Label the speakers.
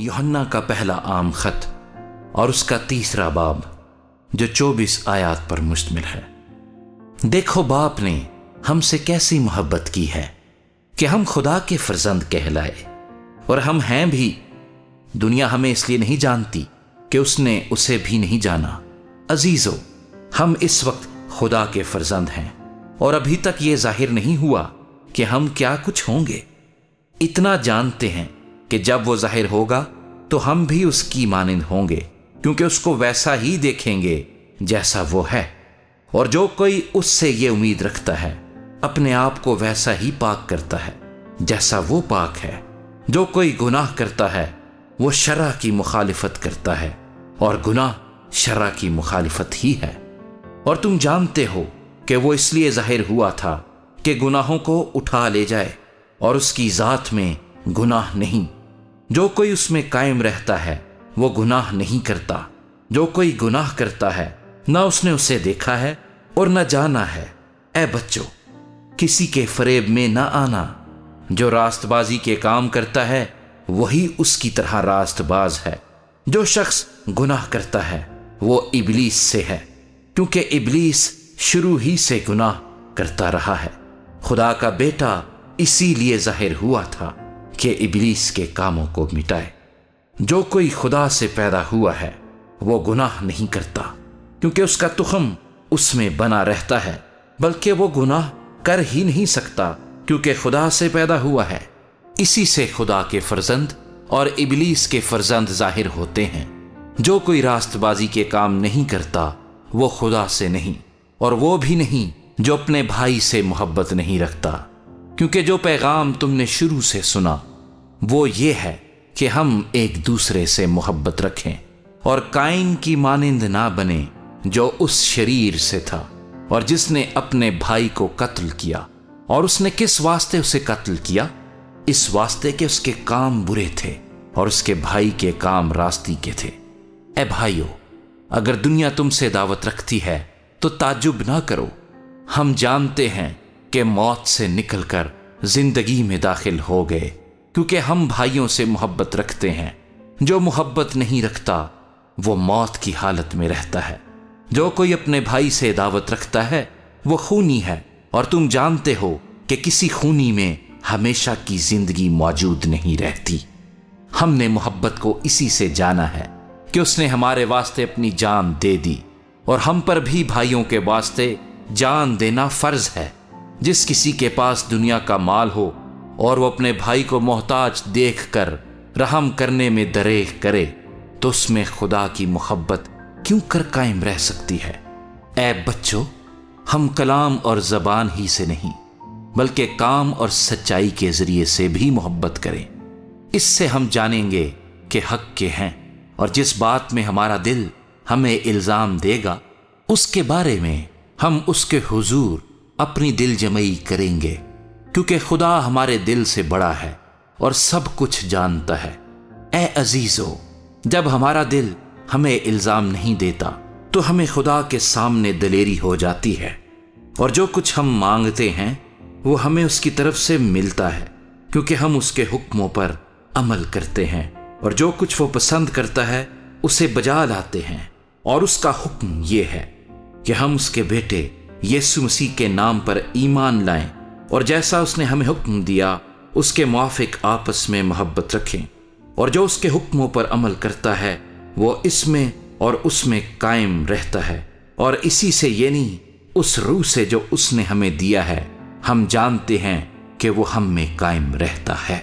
Speaker 1: یوحنا کا پہلا عام خط اور اس کا تیسرا باب جو 24 آیات پر مشتمل ہے۔ دیکھو باپ نے ہم سے کیسی محبت کی ہے کہ ہم خدا کے فرزند کہلائے، اور ہم ہیں بھی۔ دنیا ہمیں اس لیے نہیں جانتی کہ اس نے اسے بھی نہیں جانا۔ عزیزو، ہم اس وقت خدا کے فرزند ہیں، اور ابھی تک یہ ظاہر نہیں ہوا کہ ہم کیا کچھ ہوں گے۔ اتنا جانتے ہیں کہ جب وہ ظاہر ہوگا تو ہم بھی اس کی مانند ہوں گے، کیونکہ اس کو ویسا ہی دیکھیں گے جیسا وہ ہے۔ اور جو کوئی اس سے یہ امید رکھتا ہے اپنے آپ کو ویسا ہی پاک کرتا ہے جیسا وہ پاک ہے۔ جو کوئی گناہ کرتا ہے وہ شرع کی مخالفت کرتا ہے، اور گناہ شرع کی مخالفت ہی ہے۔ اور تم جانتے ہو کہ وہ اس لیے ظاہر ہوا تھا کہ گناہوں کو اٹھا لے جائے، اور اس کی ذات میں گناہ نہیں۔ جو کوئی اس میں قائم رہتا ہے وہ گناہ نہیں کرتا۔ جو کوئی گناہ کرتا ہے نہ اس نے اسے دیکھا ہے اور نہ جانا ہے۔ اے بچوں، کسی کے فریب میں نہ آنا۔ جو راست بازی کے کام کرتا ہے وہی اس کی طرح راست باز ہے۔ جو شخص گناہ کرتا ہے وہ ابلیس سے ہے، کیونکہ ابلیس شروع ہی سے گناہ کرتا رہا ہے۔ خدا کا بیٹا اسی لیے ظاہر ہوا تھا کہ ابلیس کے کاموں کو مٹائے۔ جو کوئی خدا سے پیدا ہوا ہے وہ گناہ نہیں کرتا، کیونکہ اس کا تخم اس میں بنا رہتا ہے، بلکہ وہ گناہ کر ہی نہیں سکتا کیونکہ خدا سے پیدا ہوا ہے۔ اسی سے خدا کے فرزند اور ابلیس کے فرزند ظاہر ہوتے ہیں۔ جو کوئی راست بازی کے کام نہیں کرتا وہ خدا سے نہیں، اور وہ بھی نہیں جو اپنے بھائی سے محبت نہیں رکھتا۔ کیونکہ جو پیغام تم نے شروع سے سنا وہ یہ ہے کہ ہم ایک دوسرے سے محبت رکھیں، اور قائن کی مانند نہ بنیں جو اس شریر سے تھا اور جس نے اپنے بھائی کو قتل کیا۔ اور اس نے کس واسطے اسے قتل کیا؟ اس واسطے کہ اس کے کام برے تھے اور اس کے بھائی کے کام راستی کے تھے۔ اے بھائیو، اگر دنیا تم سے دعوت رکھتی ہے تو تعجب نہ کرو۔ ہم جانتے ہیں کہ موت سے نکل کر زندگی میں داخل ہو گئے، کیونکہ ہم بھائیوں سے محبت رکھتے ہیں۔ جو محبت نہیں رکھتا وہ موت کی حالت میں رہتا ہے۔ جو کوئی اپنے بھائی سے دعوت رکھتا ہے وہ خونی ہے، اور تم جانتے ہو کہ کسی خونی میں ہمیشہ کی زندگی موجود نہیں رہتی۔ ہم نے محبت کو اسی سے جانا ہے کہ اس نے ہمارے واسطے اپنی جان دے دی، اور ہم پر بھی بھائیوں کے واسطے جان دینا فرض ہے۔ جس کسی کے پاس دنیا کا مال ہو اور وہ اپنے بھائی کو محتاج دیکھ کر رحم کرنے میں دریغ کرے تو اس میں خدا کی محبت کیوں کر قائم رہ سکتی ہے؟ اے بچوں، ہم کلام اور زبان ہی سے نہیں بلکہ کام اور سچائی کے ذریعے سے بھی محبت کریں۔ اس سے ہم جانیں گے کہ حق کے ہیں، اور جس بات میں ہمارا دل ہمیں الزام دے گا اس کے بارے میں ہم اس کے حضور اپنی دل جمعی کریں گے، کیونکہ خدا ہمارے دل سے بڑا ہے اور سب کچھ جانتا ہے۔ اے عزیزو، جب ہمارا دل ہمیں الزام نہیں دیتا تو ہمیں خدا کے سامنے دلیری ہو جاتی ہے، اور جو کچھ ہم مانگتے ہیں وہ ہمیں اس کی طرف سے ملتا ہے، کیونکہ ہم اس کے حکموں پر عمل کرتے ہیں، اور جو کچھ وہ پسند کرتا ہے اسے بجا لاتے ہیں۔ اور اس کا حکم یہ ہے کہ ہم اس کے بیٹے یسوع مسیح کے نام پر ایمان لائیں، اور جیسا اس نے ہمیں حکم دیا اس کے موافق آپس میں محبت رکھیں۔ اور جو اس کے حکموں پر عمل کرتا ہے وہ اس میں اور اس میں قائم رہتا ہے، اور اسی سے یعنی اس روح سے جو اس نے ہمیں دیا ہے ہم جانتے ہیں کہ وہ ہم میں قائم رہتا ہے۔